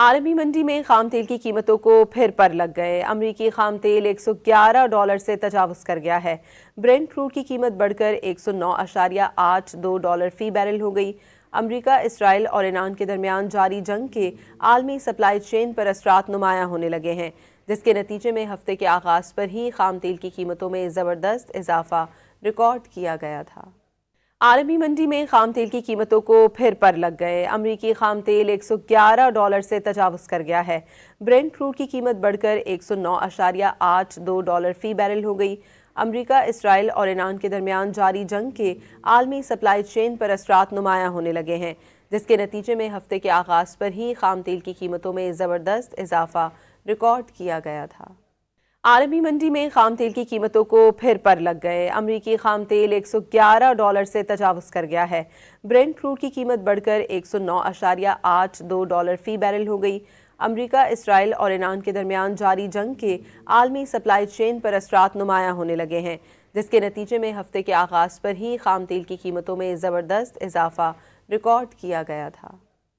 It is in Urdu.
عالمی منڈی میں خام تیل کی قیمتوں کو پھر پر لگ گئے۔ امریکی خام تیل $111 سے تجاوز کر گیا ہے۔ برنٹ کروڈ کی قیمت بڑھ کر $109.82 فی بیرل ہو گئی۔ امریکہ، اسرائیل اور ایران کے درمیان جاری جنگ کے عالمی سپلائی چین پر اثرات نمایاں ہونے لگے ہیں، جس کے نتیجے میں ہفتے کے آغاز پر ہی خام تیل کی قیمتوں میں زبردست اضافہ ریکارڈ کیا گیا تھا۔ عالمی منڈی میں خام تیل کی قیمتوں کو پھر پر لگ گئے۔ امریکی خام تیل $111 سے تجاوز کر گیا ہے۔ برنٹ کروڈ کی قیمت بڑھ کر $109.82 فی بیرل ہو گئی۔ امریکہ، اسرائیل اور ایران کے درمیان جاری جنگ کے عالمی سپلائی چین پر اثرات نمایاں ہونے لگے ہیں، جس کے نتیجے میں ہفتے کے آغاز پر ہی خام تیل کی قیمتوں میں زبردست اضافہ ریکارڈ کیا گیا تھا۔ عالمی منڈی میں خام تیل کی قیمتوں کو پھر پر لگ گئے۔ امریکی خام تیل $111 سے تجاوز کر گیا ہے۔ برنٹ کروڈ کی قیمت بڑھ کر $109.82 فی بیرل ہو گئی۔ امریکہ، اسرائیل اور ایران کے درمیان جاری جنگ کے عالمی سپلائی چین پر اثرات نمایاں ہونے لگے ہیں، جس کے نتیجے میں ہفتے کے آغاز پر ہی خام تیل کی قیمتوں میں زبردست اضافہ ریکارڈ کیا گیا تھا۔